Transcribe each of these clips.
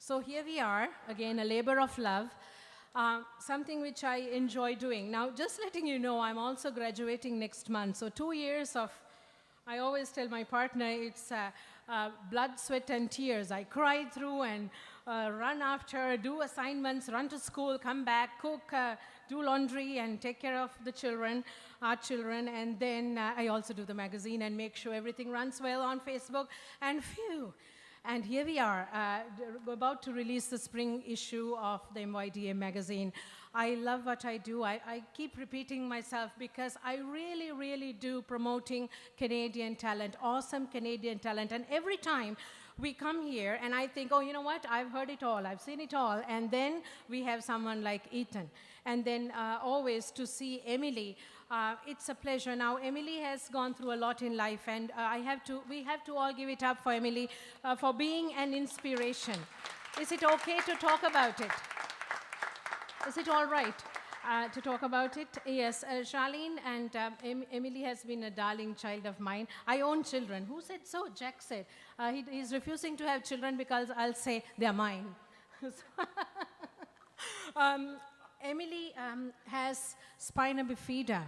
So here we are, again, a labor of love, something which I enjoy doing. Now, just letting you know, I'm also graduating next month. So 2 years of, I always tell my partner, it's blood, sweat, and tears. I cry through and run after, do assignments, run to school, come back, cook, do laundry, and take care of the children, our children. And then I also do the magazine and make sure everything runs well on Facebook. And phew. And here we are, about to release the spring issue of the MYDA magazine. I love what I do. I keep repeating myself because I really, really do promoting Canadian talent, awesome Canadian talent. And every time we come here and I think, oh, you know what, I've heard it all, I've seen it all. And then we have someone like Ethan. And then always to see Emily, it's a pleasure. Now, Emily has gone through a lot in life, and we have to all give it up for Emily for being an inspiration. Is it okay to talk about it? Is it all right to talk about it? Yes, Charlene and Emily has been a darling child of mine. I own children. Who said so? Jack said. He's refusing to have children because I'll say they're mine. Emily has spina bifida.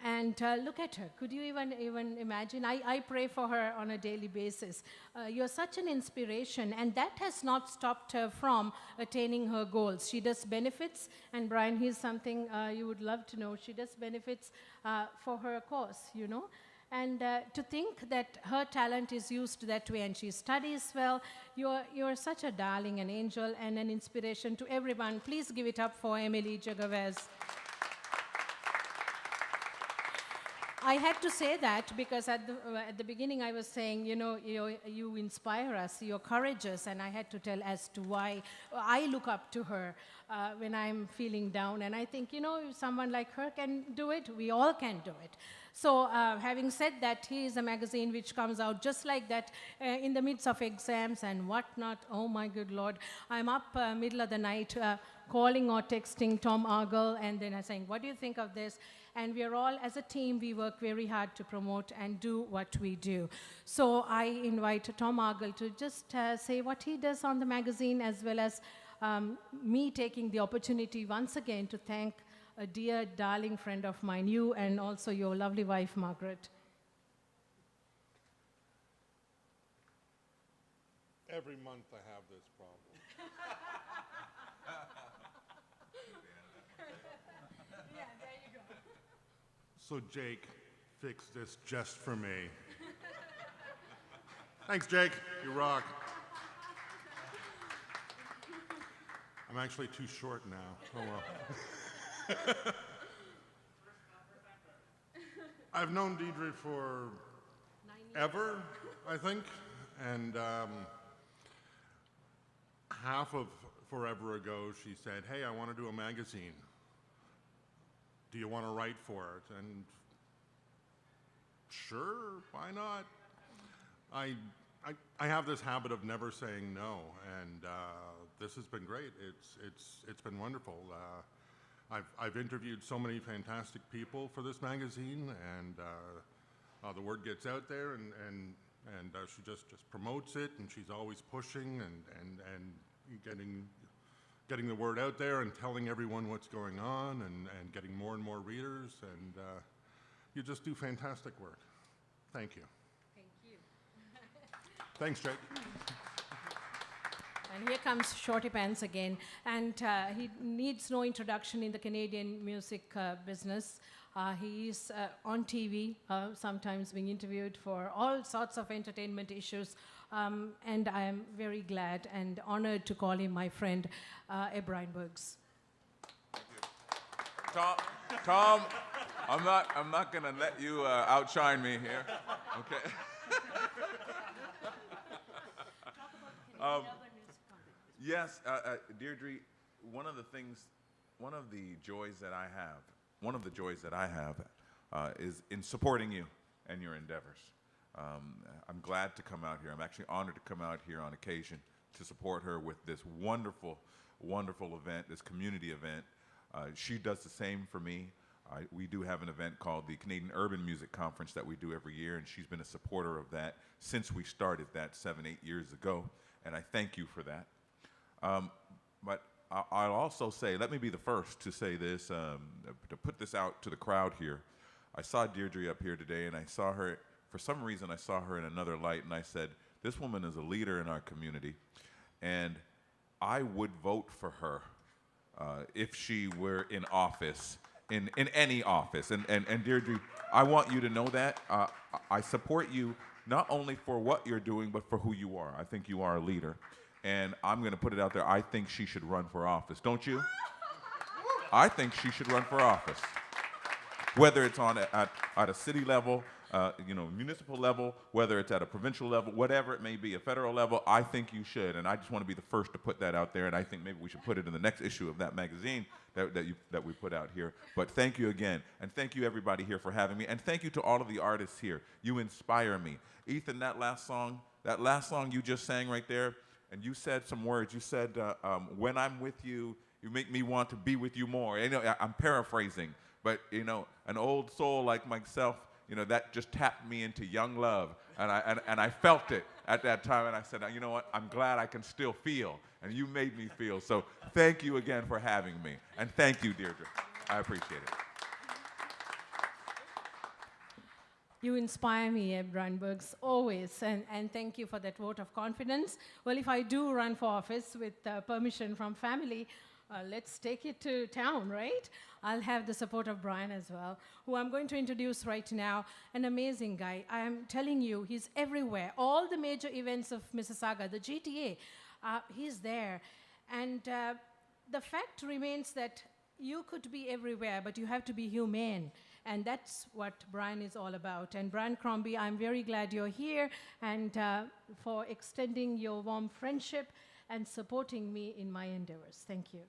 And look at her. Could you even imagine? I pray for her on a daily basis. You're such an inspiration, and that has not stopped her from attaining her goals. She does benefits, and Brian, here's something you would love to know. She does benefits for her cause, you know. And to think that her talent is used that way, and she studies well, you're such a darling, an angel, and an inspiration to everyone. Please give it up for Emily Jagavez. I had to say that because at the beginning I was saying, you know, you inspire us, you're courageous, and I had to tell as to why I look up to her when I'm feeling down. And I think, you know, if someone like her can do it, we all can do it. So having said that, here is a magazine which comes out just like that in the midst of exams and whatnot. Oh my good Lord. I'm up middle of the night calling or texting Tom Argyle, and then I'm saying, what do you think of this? And we're all, as a team, we work very hard to promote and do what we do. So I invite Tom Argyle to just say what he does on the magazine, as well as me taking the opportunity once again to thank a dear, darling friend of mine, you, and also your lovely wife, Margaret. Every month I have this problem. Yeah, there you go. So Jake fixed this just for me. Thanks, Jake. You rock. I'm actually too short now. Oh well. I've known Deidre for ever, I think, and half of forever ago she said, hey, I want to do a magazine. Do you want to write for it? And sure, why not? I have this habit of never saying no, and this has been great. It's been wonderful. I've interviewed so many fantastic people for this magazine, and the word gets out there, and she just promotes it, and she's always pushing and getting the word out there and telling everyone what's going on, and getting more and more readers, and you just do fantastic work. Thank you. Thank you. Thanks, Jake. And here comes Shorty Pants again. And he needs no introduction in the Canadian music business. He's on TV, sometimes being interviewed for all sorts of entertainment issues. And I am very glad and honored to call him my friend, Brian Bergs. Tom, I'm not going to let you outshine me here. Okay. Yes, Deirdre, one of the joys that I have is in supporting you and your endeavors. I'm glad to come out here. I'm actually honored to come out here on occasion to support her with this wonderful, wonderful event, this community event. She does the same for me. We do have an event called the Canadian Urban Music Conference that we do every year, and she's been a supporter of that since we started that 7-8 years ago, and I thank you for that. But I'll also say, let me be the first to say this, to put this out to the crowd here. I saw Deirdre up here today, and I saw her, for some reason, I saw her in another light, and I said, this woman is a leader in our community, and I would vote for her if she were in office, in any office. And Deirdre, I want you to know that. I support you not only for what you're doing, but for who you are. I think you are a leader. And I'm going to put it out there, I think she should run for office. Don't you? I think she should run for office. Whether it's at a city level, municipal level, whether it's at a provincial level, whatever it may be, a federal level, I think you should. And I just want to be the first to put that out there, and I think maybe we should put it in the next issue of that magazine that we put out here. But thank you again, and thank you everybody here for having me, and thank you to all of the artists here. You inspire me. Ethan, that last song you just sang right there, and you said some words. You said, when I'm with you, you make me want to be with you more. I'm paraphrasing, but an old soul like myself, that just tapped me into young love, and I felt it at that time, and I said, you know what, I'm glad I can still feel, and you made me feel. So thank you again for having me, and thank you, Deirdre. I appreciate it. You inspire me, Eb Brandbergs, always, and thank you for that vote of confidence. Well, if I do run for office with permission from family, let's take it to town, right? I'll have the support of Brian as well, who I'm going to introduce right now. An amazing guy. I am telling you, he's everywhere. All the major events of Mississauga, the GTA, he's there. And the fact remains that you could be everywhere, but you have to be humane. And that's what Brian is all about. And Brian Crombie, I'm very glad you're here and for extending your warm friendship and supporting me in my endeavors. Thank you.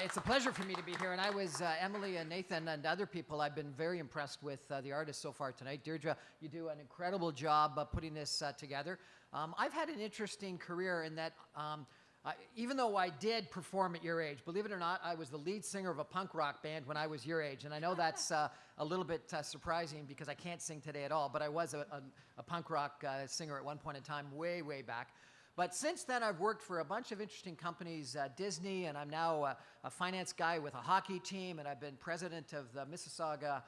It's a pleasure for me to be here. And I was, Emily and Nathan and other people, I've been very impressed with the artists so far tonight. Deirdre, you do an incredible job putting this together. I've had an interesting career in that even though I did perform at your age, believe it or not, I was the lead singer of a punk rock band when I was your age. And I know that's a little bit surprising because I can't sing today at all, but I was a punk rock singer at one point in time, way, way back. But since then, I've worked for a bunch of interesting companies, Disney, and I'm now a finance guy with a hockey team, and I've been president of the Mississauga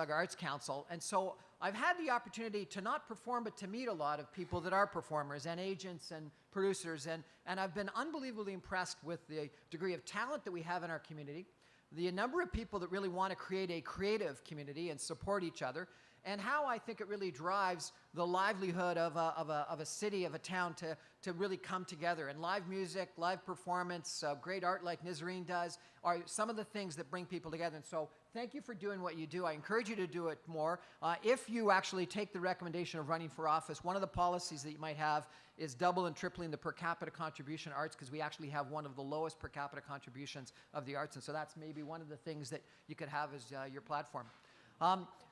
Arts Council. And so I've had the opportunity to not perform, but to meet a lot of people that are performers and agents and producers. And I've been unbelievably impressed with the degree of talent that we have in our community, the number of people that really want to create a creative community and support each other, and how I think it really drives the livelihood of a city, of a town to really come together. And live music, live performance, great art like Nizarine does are some of the things that bring people together. And so thank you for doing what you do. I encourage you to do it more. If you actually take the recommendation of running for office, one of the policies that you might have is double and tripling the per capita contribution arts, because we actually have one of the lowest per capita contributions of the arts. And so that's maybe one of the things that you could have as your platform.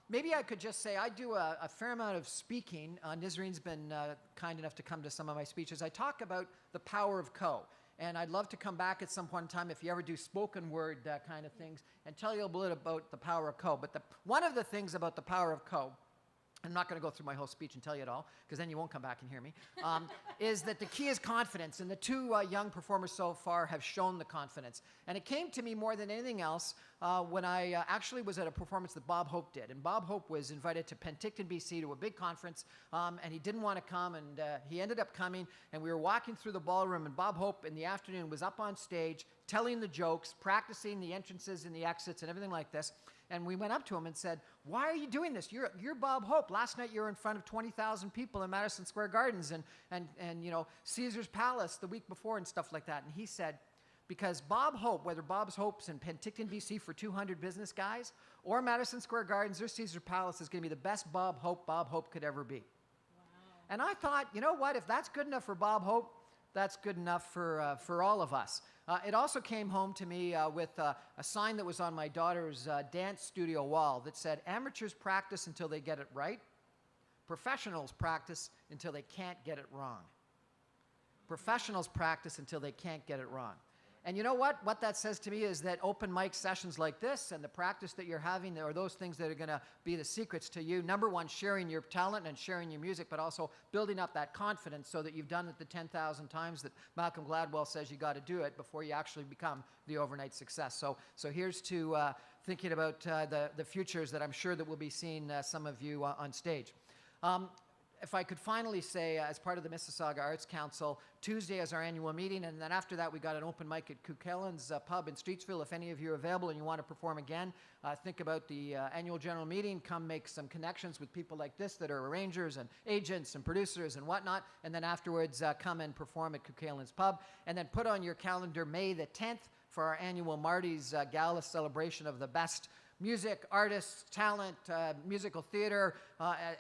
Maybe I could just say I do a fair amount of speaking. Nizarine's been kind enough to come to some of my speeches. I talk about the power of co. And I'd love to come back at some point in time if you ever do spoken word kind of things and tell you a little bit about the power of co. But one of the things about the power of co, I'm not going to go through my whole speech and tell you it all, because then you won't come back and hear me, is that the key is confidence. And the two young performers so far have shown the confidence. And it came to me more than anything else when I actually was at a performance that Bob Hope did. And Bob Hope was invited to Penticton, BC to a big conference, and he didn't want to come, and he ended up coming. And we were walking through the ballroom, and Bob Hope in the afternoon was up on stage telling the jokes, practicing the entrances and the exits and everything like this. And we went up to him and said, why are you doing this? You're Bob Hope. Last night you were in front of 20,000 people in Madison Square Gardens and Caesar's Palace the week before and stuff like that. And he said, because Bob Hope, whether Bob's Hope's in Penticton, BC for 200 business guys, or Madison Square Gardens or Caesar's Palace, is going to be the best Bob Hope could ever be. Wow. And I thought, you know what? If that's good enough for Bob Hope, that's good enough for all of us. It also came home to me with a sign that was on my daughter's dance studio wall that said, amateurs practice until they get it right. Professionals practice until they can't get it wrong. Professionals practice until they can't get it wrong. And you know what? What that says to me is that open mic sessions like this and the practice that you're having are those things that are going to be the secrets to you. Number one, sharing your talent and sharing your music, but also building up that confidence so that you've done it the 10,000 times that Malcolm Gladwell says you got to do it before you actually become the overnight success. So here's to thinking about the futures that I'm sure that we'll be seeing some of you on stage. If I could finally say, as part of the Mississauga Arts Council, Tuesday is our annual meeting, and then after that we got an open mic at Cukellan's pub in Streetsville. If any of you are available and you want to perform again, think about the annual general meeting. Come make some connections with people like this that are arrangers and agents and producers and whatnot, and then afterwards come and perform at Cukellan's pub. And then put on your calendar May the 10th for our annual Marty's Gala celebration of the best music, artists, talent, musical theater,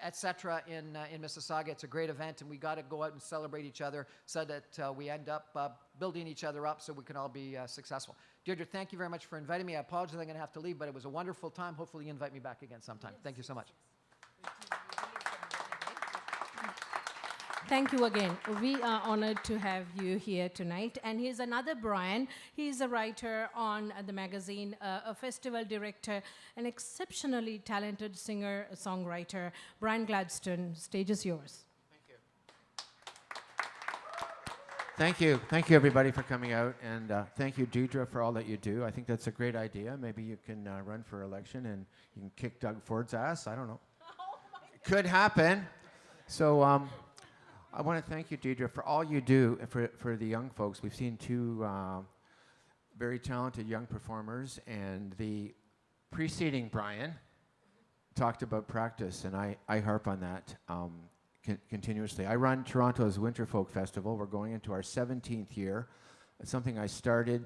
etc. in Mississauga. It's a great event, and we got to go out and celebrate each other so that we end up building each other up so we can all be successful. Deirdre, thank you very much for inviting me. I apologize I'm going to have to leave, but it was a wonderful time. Hopefully you invite me back again sometime. Thank you so much. Thank you again. We are honored to have you here tonight. And here's another Brian. He's a writer on the magazine, a festival director, an exceptionally talented singer, songwriter. Brian Gladstone, stage is yours. Thank you. Thank you, everybody, for coming out. And thank you, Deirdre, for all that you do. I think that's a great idea. Maybe you can run for election and you can kick Doug Ford's ass. I don't know. Could happen. So I want to thank you, Deirdre, for all you do for the young folks. We've seen two very talented young performers, and the preceding Brian talked about practice, and I harp on that continuously. I run Toronto's Winter Folk Festival. We're going into our 17th year. It's something I started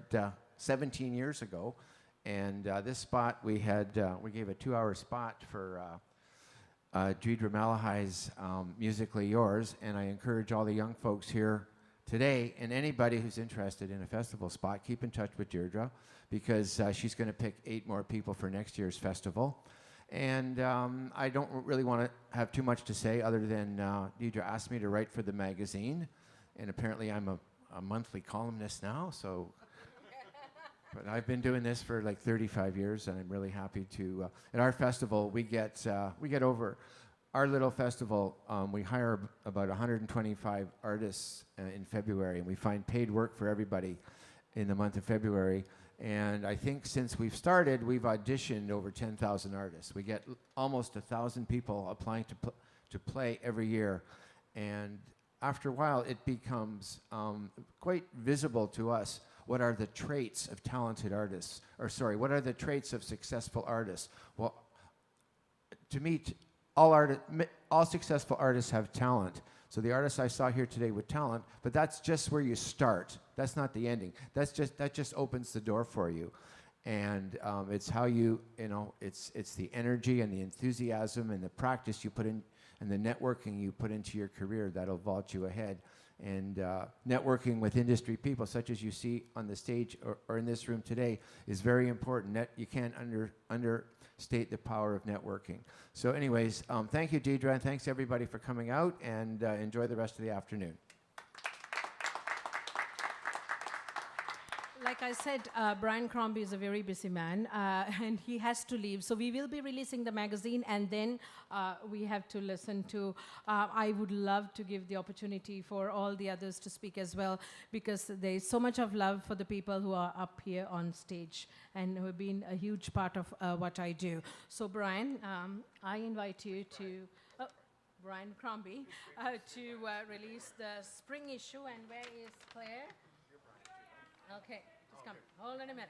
17 years ago, and this spot we gave a 2-hour spot for Deirdre Malahai's Musically Yours, and I encourage all the young folks here today and anybody who's interested in a festival spot, keep in touch with Deirdre, because she's going to pick 8 more people for next year's festival. And I don't really want to have too much to say other than Deirdre asked me to write for the magazine, and apparently I'm a monthly columnist now, so but I've been doing this for like 35 years, and I'm really happy to. At our festival, we get over our little festival. We hire about 125 artists in February, and we find paid work for everybody in the month of February. And I think since we've started, we've auditioned over 10,000 artists. We get almost 1,000 people applying to play every year, and after a while, it becomes quite visible to us. What are the traits of talented artists? Or sorry, what are the traits of successful artists? Well, to me, all successful artists have talent. So the artists I saw here today with talent, but that's just where you start. That's not the ending. That just opens the door for you. And it's how it's the energy and the enthusiasm and the practice you put in and the networking you put into your career that'll vault you ahead. And networking with industry people, such as you see on the stage or in this room today, is very important. You can't understate the power of networking. So anyways, thank you, Deirdre, and thanks everybody for coming out, and enjoy the rest of the afternoon. Like I said, Brian Crombie is a very busy man, and he has to leave. So we will be releasing the magazine, and then we have to listen to. I would love to give the opportunity for all the others to speak as well, because there is so much of love for the people who are up here on stage and who have been a huge part of what I do. So Brian, I invite you to, Brian Crombie, to release the spring issue. And where is Claire? Okay, just come. Hold on a minute.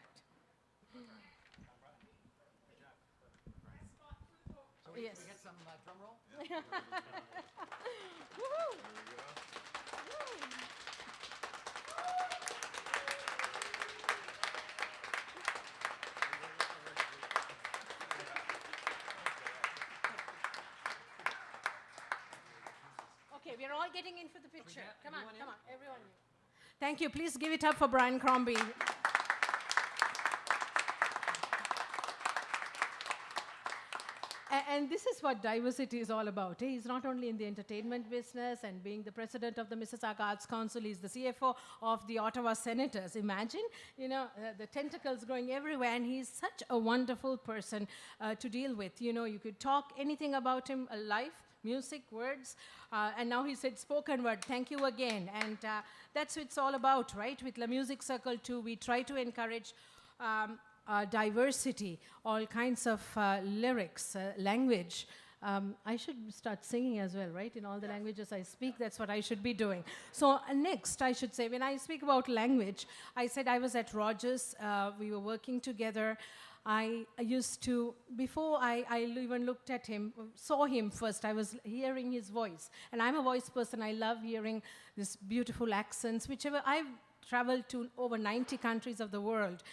So we Yes. get some drum roll? Woohoo! Okay, we're all getting in for the picture. Come on, everyone. Thank you. Please give it up for Brian Crombie. And this is what diversity is all about. He's not only in the entertainment business and being the president of the Mississauga Arts Council, he's the CFO of the Ottawa Senators. Imagine, the tentacles growing everywhere, and he's such a wonderful person to deal with. You could talk anything about him, life, music, words, and now he said spoken word. Thank you again. And that's what it's all about, right? With La Musique Circle too, we try to encourage diversity, all kinds of lyrics, language. I should start singing as well, right? In all the languages I speak, that's what I should be doing. So next, I should say, when I speak about language, I said I was at Rogers. We were working together. I used to, before I even looked at him, saw him first, I was hearing his voice. And I'm a voice person. I love hearing these beautiful accents, whichever. I've traveled to over 90 countries of the world.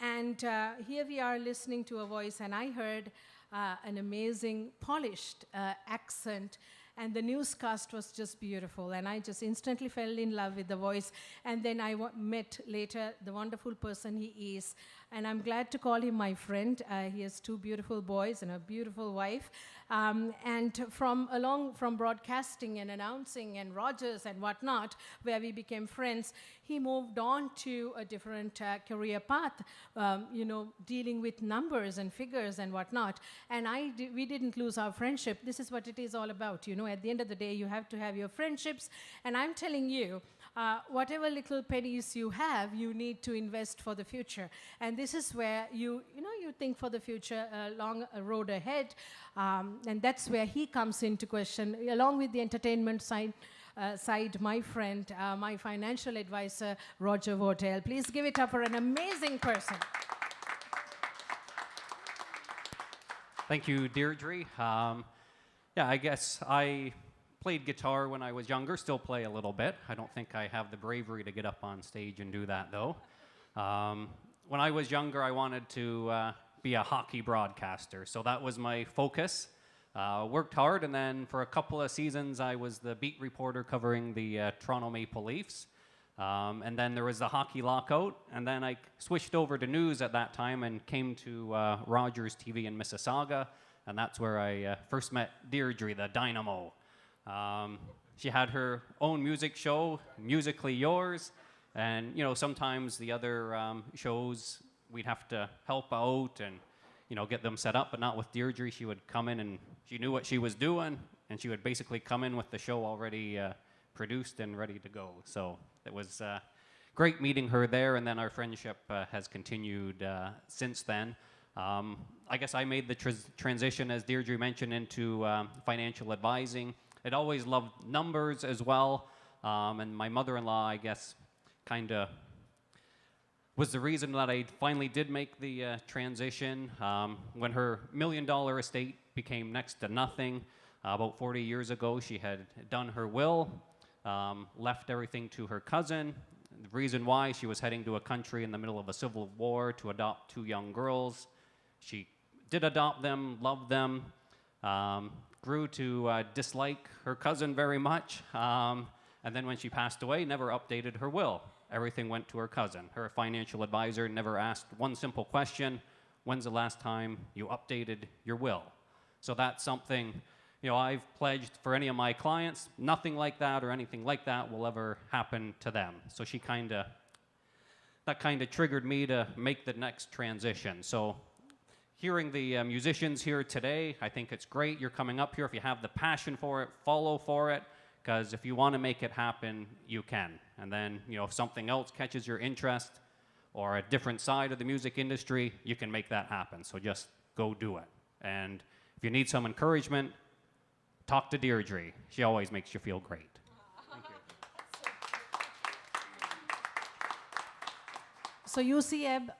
And here we are listening to a voice, and I heard an amazing, polished accent, and the newscast was just beautiful, and I just instantly fell in love with the voice. And then I met later the wonderful person he is, and I'm glad to call him my friend. He has 2 beautiful boys and a beautiful wife. And from broadcasting and announcing and Rogers and whatnot, where we became friends, he moved on to a different career path, dealing with numbers and figures and whatnot. And we didn't lose our friendship. This is what it is all about. At the end of the day, you have to have your friendships. And I'm telling you, whatever little pennies you have, you need to invest for the future. And this is where you think for the future, long road ahead. And that's where he comes into question, along with the entertainment side, my friend, my financial advisor, Roger Votel. Please give it up for an amazing person. Thank you, Deirdre. I guess I played guitar when I was younger, still play a little bit. I don't think I have the bravery to get up on stage and do that, though. When I was younger, I wanted to be a hockey broadcaster, so that was my focus. Worked hard, and then for a couple of seasons, I was the beat reporter covering the Toronto Maple Leafs. And then there was the hockey lockout, and then I switched over to news at that time and came to Rogers TV in Mississauga, and that's where I first met Deirdre, the Dynamo. She had her own music show, Musically Yours, and sometimes the other shows we'd have to help out and get them set up, but not with Deirdre. She would come in and she knew what she was doing, and she would basically come in with the show already produced and ready to go. So it was great meeting her there, and then our friendship has continued since then. I guess I made the transition, as Deirdre mentioned, into financial advising. I'd always loved numbers as well, and my mother-in-law, I guess, kind of was the reason that I finally did make the transition. When her $1 million estate became next to nothing, about 40 years ago, she had done her will, left everything to her cousin. The reason why, she was heading to a country in the middle of a civil war to adopt 2 young girls. She did adopt them, loved them, grew to dislike her cousin very much, and then when she passed away, never updated her will. Everything went to her cousin. Her financial advisor never asked one simple question: when's the last time you updated your will? So that's something, I've pledged for any of my clients, nothing like that or anything like that will ever happen to them. So that kind of triggered me to make the next transition. So hearing the musicians here today, I think it's great. You're coming up here. If you have the passion for it, follow for it, because if you want to make it happen, you can. And then, if something else catches your interest or a different side of the music industry, you can make that happen. So just go do it. And if you need some encouragement, talk to Deirdre. She always makes you feel great. Thank you. So you see, Eb,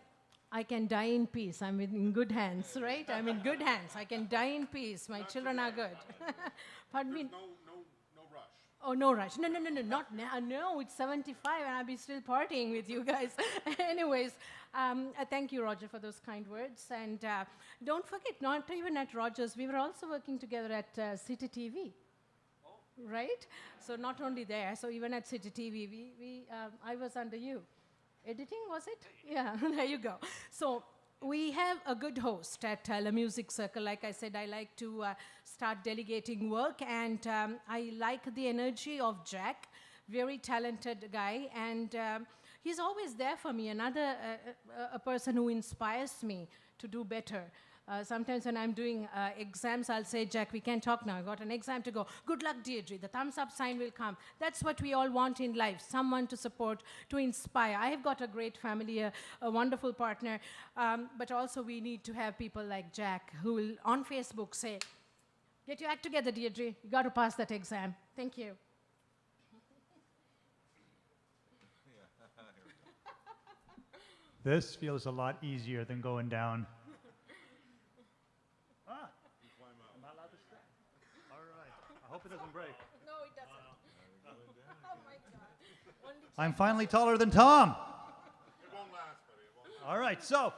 I can die in peace. I'm in good hands, right? I'm in good hands. I can die in peace. My children are good. Pardon me? No rush. Oh, no rush. No, not now. No, it's 75 and I'll be still partying with you guys. Anyways, thank you, Roger, for those kind words. And don't forget, not even at Rogers, we were also working together at City TV. Right? So not only there, so even at City TV, I was under you. Editing, was it? Yeah, there you go. So we have a good host at the Music Circle. Like I said, I like to start delegating work, and I like the energy of Jack, very talented guy, and he's always there for me, another a person who inspires me to do better. Sometimes when I'm doing exams, I'll say, Jack, we can't talk now. I've got an exam to go. Good luck, Deirdre. The thumbs up sign will come. That's what we all want in life, someone to support, to inspire. I have got a great family, a wonderful partner, but also we need to have people like Jack who will, on Facebook, say, get your act together, Deirdre. You got to pass that exam. Thank you. This feels a lot easier than going down. Am I allowed to stay? All right. I hope it doesn't break. No, it doesn't. Oh, my God. Only I'm finally taller than Tom. It won't last, buddy. It won't. All right. So,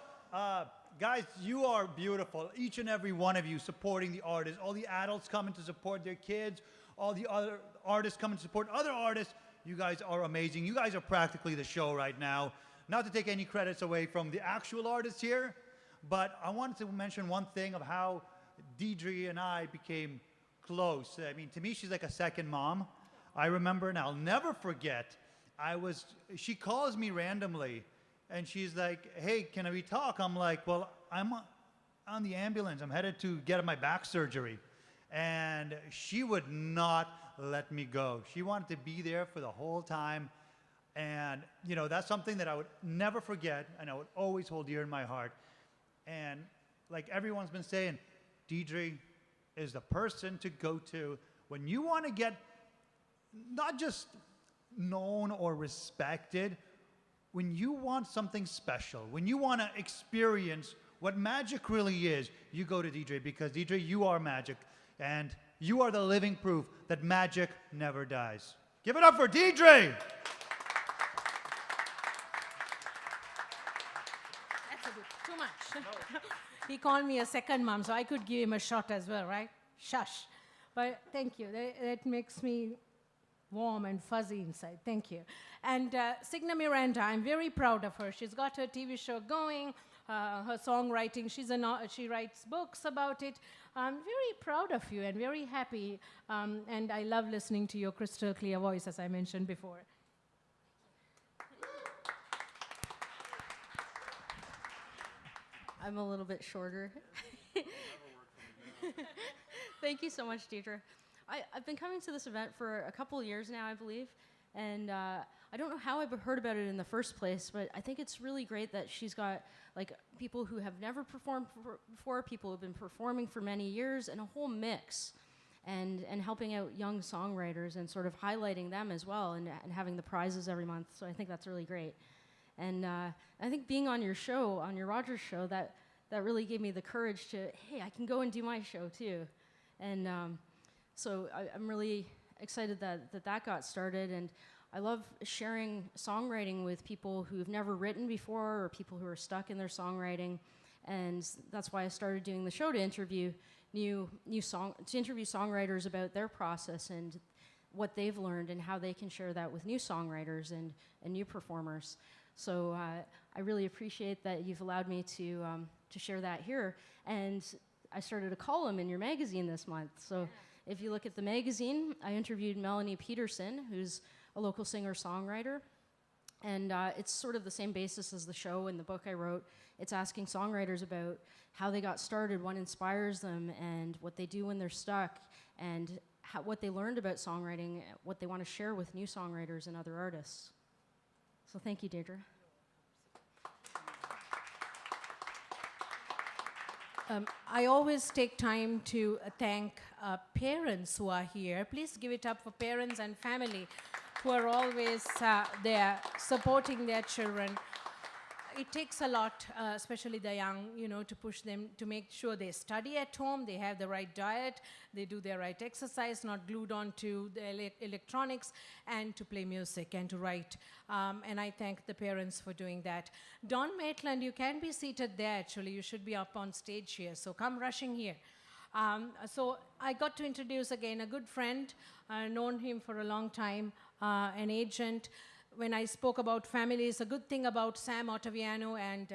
guys, you are beautiful. Each and every one of you supporting the artists. All the adults coming to support their kids. All the other artists coming to support other artists. You guys are amazing. You guys are practically the show right now. Not to take any credits away from the actual artists here, but I wanted to mention one thing of how Deirdre and I became close. I mean, to me, she's like a second mom. I remember, and I'll never forget, she calls me randomly, and she's like, hey, can we talk? I'm like, well, I'm on the ambulance. I'm headed to get my back surgery. And she would not let me go. She wanted to be there for the whole time. And, you know, that's something that I would never forget, and I would always hold dear in my heart. And like everyone's been saying, Deirdre is the person to go to when you want to get not just known or respected, when you want something special, when you want to experience what magic really is, you go to Deirdre, because Deirdre, you are magic, and you are the living proof that magic never dies. Give it up for Deirdre! too much. He called me a second mom, so I could give him a shot as well, right? Shush. But thank you. That makes me warm and fuzzy inside. Thank you. And Signa Miranda, I'm very proud of her. She's got her TV show going, her songwriting. She writes books about it. I'm very proud of you and very happy. And I love listening to your crystal clear voice, as I mentioned before. I'm a little bit shorter. Thank you so much, Deirdre. I've been coming to this event for a couple of years now, I believe, and I don't know how I've heard about it in the first place, but I think it's really great that she's got like people who have never performed before, people who've been performing for many years, and a whole mix, and helping out young songwriters and sort of highlighting them as well, and having the prizes every month. So I think that's really great. And I think being on your show, on your Rogers show, that really gave me the courage to, hey, I can go and do my show too. And so I'm really excited that got started. And I love sharing songwriting with people who've never written before, or people who are stuck in their songwriting. And that's why I started doing the show, to interview songwriters about their process and what they've learned, and how they can share that with new songwriters and new performers. So I really appreciate that you've allowed me to share that here. And I started a column in your magazine this month. So if you look at the magazine, I interviewed Melanie Peterson, who's a local singer-songwriter. And it's sort of the same basis as the show and the book I wrote. It's asking songwriters about how they got started, what inspires them, and what they do when they're stuck, and what they learned about songwriting, what they want to share with new songwriters and other artists. So thank you, Deirdre. I always take time to thank parents who are here. Please give it up for parents and family who are always there supporting their children. It takes a lot, especially the young, to push them to make sure they study at home, they have the right diet, they do their right exercise, not glued on to the electronics, and to play music and to write. And I thank the parents for doing that. Don Maitland, you can be seated there, actually. You should be up on stage here, so come rushing here. So I got to introduce again a good friend, known him for a long time, an agent, when I spoke about families, a good thing about Sam Ottaviano and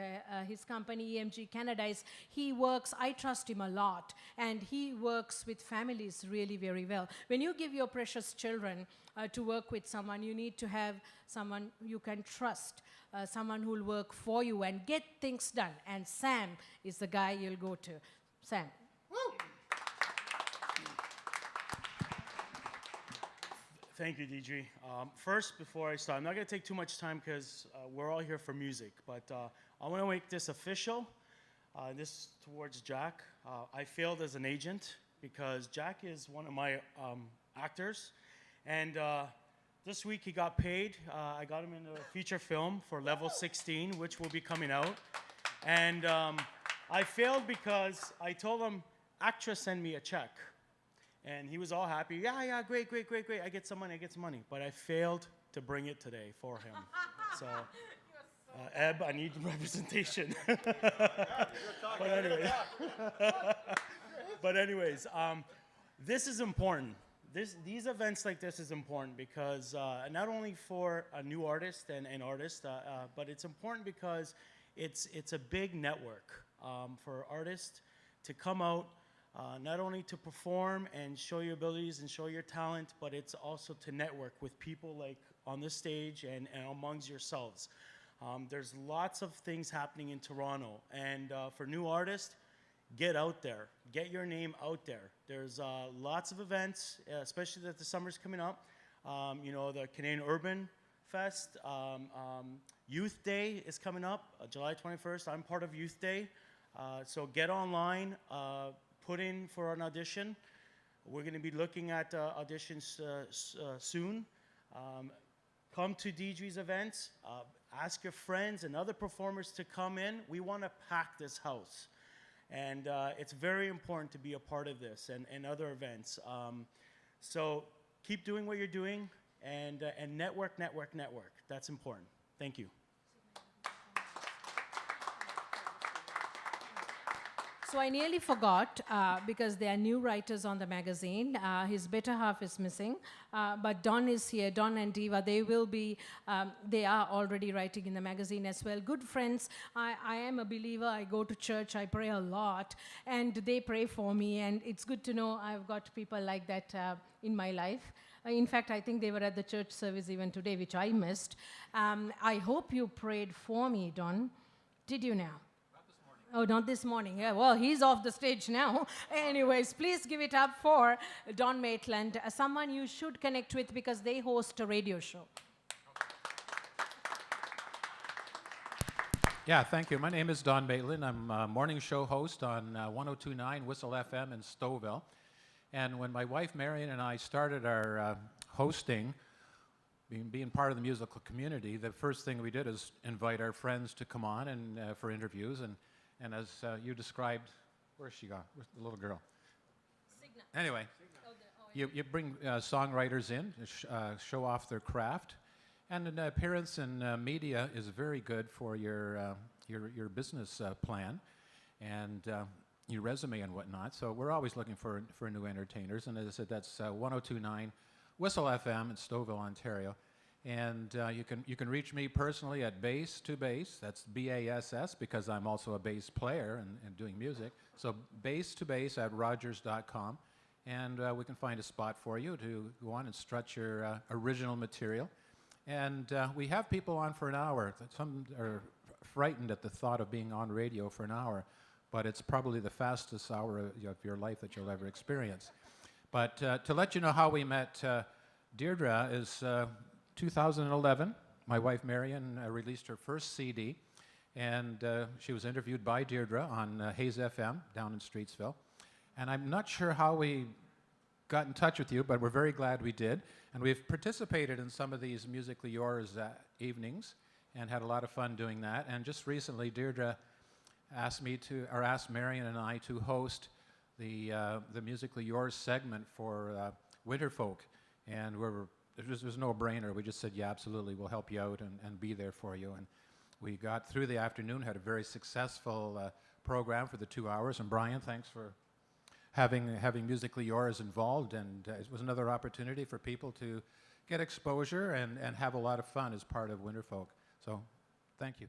his company EMG Canada is he works, I trust him a lot, and he works with families really very well. When you give your precious children to work with someone, you need to have someone you can trust, someone who will work for you and get things done. And Sam is the guy you'll go to. Sam. Thank you, Deidre. First, before I start, I'm not going to take too much time because we're all here for music, but I want to make this official. This towards Jack. I failed as an agent because Jack is one of my actors, and this week he got paid. I got him in a feature film for Level 16, which will be coming out, and I failed because I told him, actress, send me a check. And he was all happy. Yeah, great. I get some money. But I failed to bring it today for him. So, Eb, I need representation. But anyways, this is important. These events like this is important because not only for a new artist and artist, but it's important because it's a big network for artists to come out. Not only to perform and show your abilities and show your talent, but it's also to network with people like on the stage and amongst yourselves. There's lots of things happening in Toronto, and for new artists, get out there, get your name out there. There's lots of events, especially that the summer's coming up. The Canadian Urban Fest, Youth Day is coming up, July 21st. I'm part of Youth Day, so get online. Put in for an audition. We're going to be looking at auditions soon. Come to Deidre's events. Ask your friends and other performers to come in. We want to pack this house. And it's very important to be a part of this and other events. So keep doing what you're doing and network. That's important. Thank you. So I nearly forgot because there are new writers on the magazine. His better half is missing, but Don is here. Don and Diva, they are already writing in the magazine as well. Good friends. I am a believer. I go to church. I pray a lot, and they pray for me. And it's good to know I've got people like that in my life. In fact, I think they were at the church service even today, which I missed. I hope you prayed for me, Don. Did you now? Oh, not this morning. Yeah, well, he's off the stage now. Anyways, please give it up for Don Maitland, someone you should connect with because they host a radio show. Yeah, thank you. My name is Don Maitland. I'm a morning show host on 102.9 Whistle FM in Stouffville. And when my wife Marion and I started our hosting, being part of the musical community, the first thing we did is invite our friends to come on and for interviews. And as you described, where's she gone? Where's the little girl? Signa. Anyway, you bring songwriters in to show off their craft, and an appearance in media is very good for your business plan and your resume and whatnot. So we're always looking for new entertainers, and as I said, that's 102.9 Whistle FM in Stouffville, Ontario. And you can reach me personally at Bass to Bass. That's BASS because I'm also a bass player and doing music. So Bass to Bass at Rogers.com, and we can find a spot for you to go on and strut your original material. And we have people on for an hour. Some are frightened at the thought of being on radio for an hour, but it's probably the fastest hour of your life that you'll ever experience. But to let you know how we met, Deirdre is 2011. My wife Marion released her first CD, and she was interviewed by Deirdre on Hayes FM down in Streetsville. And I'm not sure how we got in touch with you, but we're very glad we did. And we've participated in some of these Musically Yours evenings and had a lot of fun doing that. And just recently, Deirdre asked Marion and I to host the Musically Yours segment for Winterfolk. And it was no brainer. We just said, yeah, absolutely, we'll help you out and be there for you. And we got through the afternoon, had a very successful program for the 2 hours. And Brian, thanks for having Musically Yours involved, and it was another opportunity for people to get exposure and have a lot of fun as part of Winterfolk. So, thank you.